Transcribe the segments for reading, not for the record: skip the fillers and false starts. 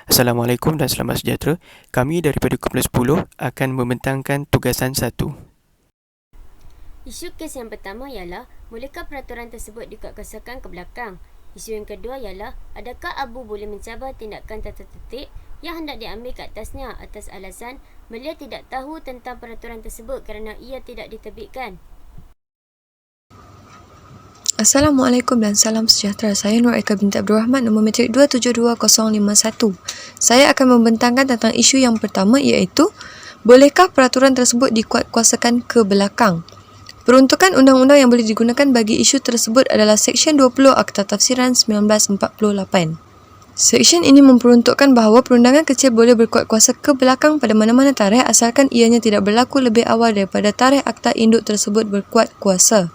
Assalamualaikum dan selamat sejahtera. Kami daripada Kumpulan 10 akan membentangkan tugasan 1. Isu kes yang pertama ialah, bolehkah peraturan tersebut dikuatkuasakan ke belakang? Isu yang kedua ialah, adakah Abu boleh mencabar tindakan tata tertib yang hendak diambil ke atasnya atas alasan beliau tidak tahu tentang peraturan tersebut kerana ia tidak diterbitkan? Assalamualaikum dan salam sejahtera. Saya Nur Eka binti Abdul Rahman, nombor metrik 272051. Saya akan membentangkan tentang isu yang pertama iaitu, bolehkah peraturan tersebut dikuatkuasakan ke belakang? Peruntukan undang-undang yang boleh digunakan bagi isu tersebut adalah Seksyen 20 Akta Tafsiran 1948. Seksyen ini memperuntukkan bahawa perundangan kecil boleh berkuatkuasa ke belakang pada mana-mana tarikh asalkan ianya tidak berlaku lebih awal daripada tarikh akta induk tersebut berkuat kuasa.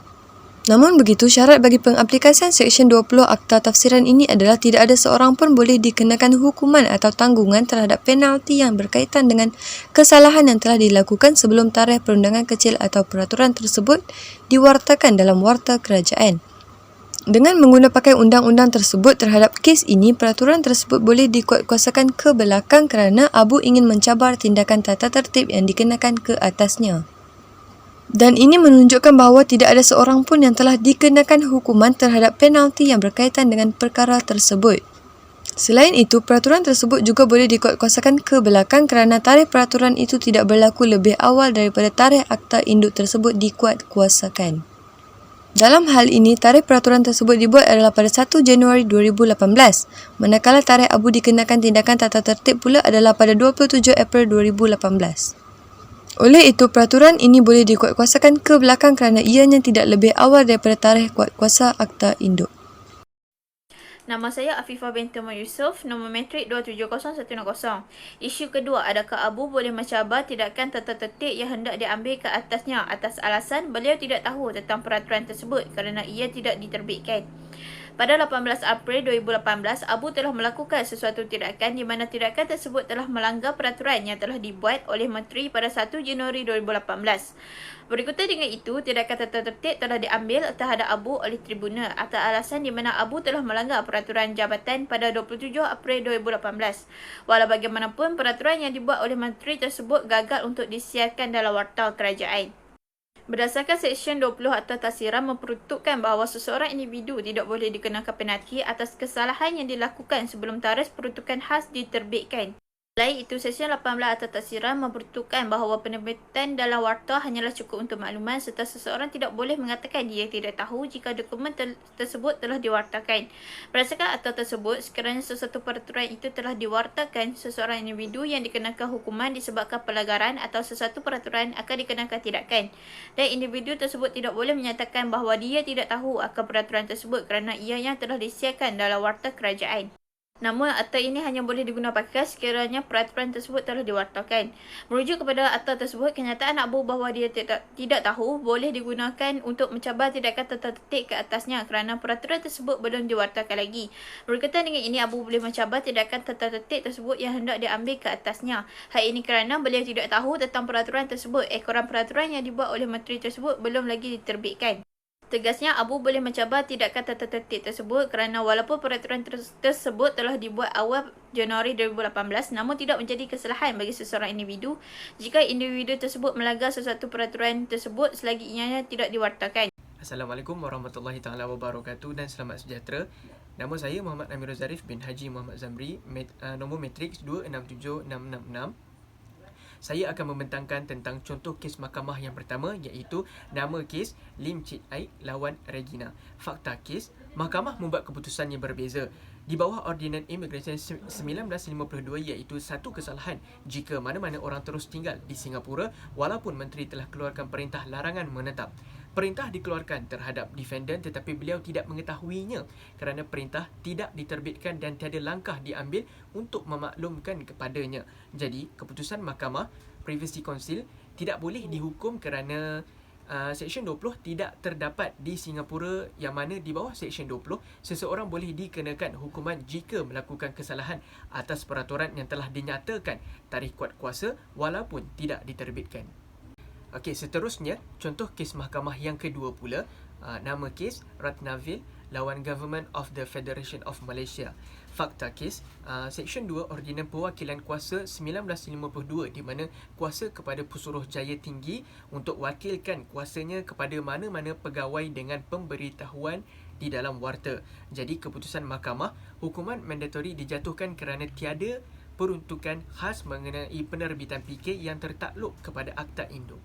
Namun begitu, syarat bagi pengaplikasian Seksyen 20 Akta Tafsiran ini adalah tidak ada seorang pun boleh dikenakan hukuman atau tanggungan terhadap penalti yang berkaitan dengan kesalahan yang telah dilakukan sebelum tarikh perundangan kecil atau peraturan tersebut diwartakan dalam warta kerajaan. Dengan mengguna pakai undang-undang tersebut terhadap kes ini, peraturan tersebut boleh dikuatkuasakan ke belakang kerana Abu ingin mencabar tindakan tata tertib yang dikenakan ke atasnya. Dan ini menunjukkan bahawa tidak ada seorang pun yang telah dikenakan hukuman terhadap penalti yang berkaitan dengan perkara tersebut. Selain itu, peraturan tersebut juga boleh dikuatkuasakan ke belakang kerana tarikh peraturan itu tidak berlaku lebih awal daripada tarikh akta induk tersebut dikuatkuasakan. Dalam hal ini, tarikh peraturan tersebut dibuat adalah pada 1 Januari 2018, manakala tarikh Abu dikenakan tindakan tata tertib pula adalah pada 27 April 2018. Oleh itu, peraturan ini boleh dikuatkuasakan ke belakang kerana ianya tidak lebih awal daripada tarikh kuatkuasa akta induk. Nama saya Afifah binti Umar Yusof, nombor metrik 270110. Isu kedua, adakah Abu boleh mencabar tindakan tata tertib yang hendak diambil ke atasnya atas alasan beliau tidak tahu tentang peraturan tersebut kerana ia tidak diterbitkan? Pada 18 April 2018, Abu telah melakukan sesuatu tindakan di mana tindakan tersebut telah melanggar peraturan yang telah dibuat oleh Menteri pada 1 Januari 2018. Berikutan dengan itu, tindakan tata tertib telah diambil terhadap Abu oleh tribunal atas alasan di mana Abu telah melanggar peraturan jabatan pada 27 April 2018. Walau bagaimanapun, peraturan yang dibuat oleh Menteri tersebut gagal untuk disiarkan dalam warta kerajaan. Berdasarkan Seksyen 20 Akta Tafsiran memperuntukkan bahawa seseorang individu tidak boleh dikenakan penalti atas kesalahan yang dilakukan sebelum tarikh peruntukan khas diterbitkan. Selain itu, Seksyen 18 Akta Tafsiran memperuntukkan bahawa penerbitan dalam warta hanyalah cukup untuk makluman serta seseorang tidak boleh mengatakan dia tidak tahu jika dokumen tersebut telah diwartakan. Berdasarkan akta tersebut, sekiranya sesuatu peraturan itu telah diwartakan, seseorang individu yang dikenakan hukuman disebabkan pelanggaran atau sesuatu peraturan akan dikenakan tindakan. Dan individu tersebut tidak boleh menyatakan bahawa dia tidak tahu akan peraturan tersebut kerana ianya telah disiarkan dalam warta kerajaan. Namun, akta ini hanya boleh digunakan sekiranya peraturan tersebut telah diwartakan. Merujuk kepada akta tersebut, kenyataan Abu bahawa dia tidak tahu boleh digunakan untuk mencabar tindakan tata tertib ke atasnya kerana peraturan tersebut belum diwartakan lagi. Berkaitan dengan ini, Abu boleh mencabar tindakan tata tertib tersebut yang hendak diambil ke atasnya. Hal ini kerana beliau tidak tahu tentang peraturan tersebut. Ekoran peraturan yang dibuat oleh menteri tersebut belum lagi diterbitkan. Tegasnya, Abu boleh mencabar tindakan tata tertib tersebut kerana walaupun peraturan tersebut telah dibuat awal Januari 2018, namun tidak menjadi kesalahan bagi seseorang individu jika individu tersebut melanggar sesuatu peraturan tersebut selagi ianya tidak diwartakan. Assalamualaikum warahmatullahi taala wabarakatuh dan selamat sejahtera. Nama saya Muhammad Amirul Zarif bin Haji Muhammad Zamri, nombor matriks 267666. Saya akan membentangkan tentang contoh kes mahkamah yang pertama iaitu nama kes Lim Cik Aik lawan Regina. Fakta kes, mahkamah membuat keputusan yang berbeza di bawah Ordinan Immigration 1952 iaitu satu kesalahan jika mana-mana orang terus tinggal di Singapura walaupun menteri telah keluarkan perintah larangan menetap. Perintah dikeluarkan terhadap defendant tetapi beliau tidak mengetahuinya kerana perintah tidak diterbitkan dan tiada langkah diambil untuk memaklumkan kepadanya. Jadi, keputusan mahkamah Privacy Council tidak boleh dihukum kerana Seksyen 20 tidak terdapat di Singapura yang mana di bawah Seksyen 20, seseorang boleh dikenakan hukuman jika melakukan kesalahan atas peraturan yang telah dinyatakan tarikh kuat kuasa walaupun tidak diterbitkan. Okey, seterusnya contoh kes mahkamah yang kedua pula, nama kes Ratnaville lawan Government of the Federation of Malaysia. Fakta kes, Seksyen 2 Ordinan Perwakilan Kuasa 1952 di mana kuasa kepada Pesuruhjaya Tinggi untuk wakilkan kuasanya kepada mana-mana pegawai dengan pemberitahuan di dalam warta. Jadi keputusan mahkamah, hukuman mandatori dijatuhkan kerana tiada peruntukan khas mengenai penerbitan PK yang tertakluk kepada Akta Induk.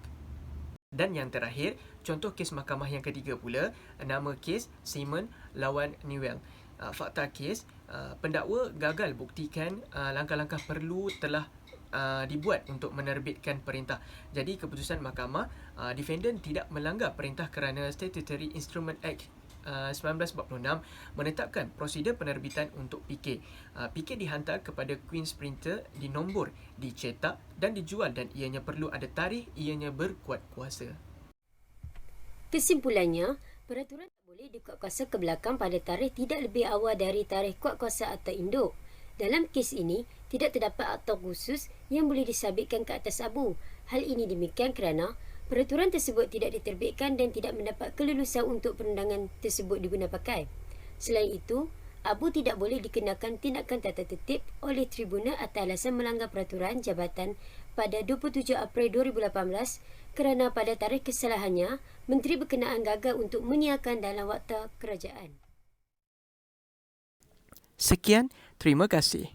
Dan yang terakhir, contoh kes mahkamah yang ketiga pula, nama kes Simon lawan Newell. Fakta kes, pendakwa gagal buktikan langkah-langkah perlu telah dibuat untuk menerbitkan perintah. Jadi keputusan mahkamah, defendant tidak melanggar perintah kerana Statutory Instrument Act 1946 menetapkan prosedur penerbitan untuk PK. PK dihantar kepada Queen's Printer, dinombor, dicetak dan dijual dan ianya perlu ada tarikh ianya berkuat kuasa. Kesimpulannya, peraturan tak boleh dikuatkuasa ke belakang pada tarikh tidak lebih awal dari tarikh kuat kuasa akta induk. Dalam kes ini, tidak terdapat akta khusus yang boleh disabitkan ke atas abu. Hal ini demikian kerana peraturan tersebut tidak diterbitkan dan tidak mendapat kelulusan untuk perundangan tersebut diguna pakai. Selain itu, abu tidak boleh dikenakan tindakan tata tertib oleh tribunal atas alasan melanggar peraturan jabatan pada 27 April 2018 kerana pada tarikh kesalahannya, menteri berkenaan gagal untuk menyiarkan dalam waktu kerajaan. Sekian, terima kasih.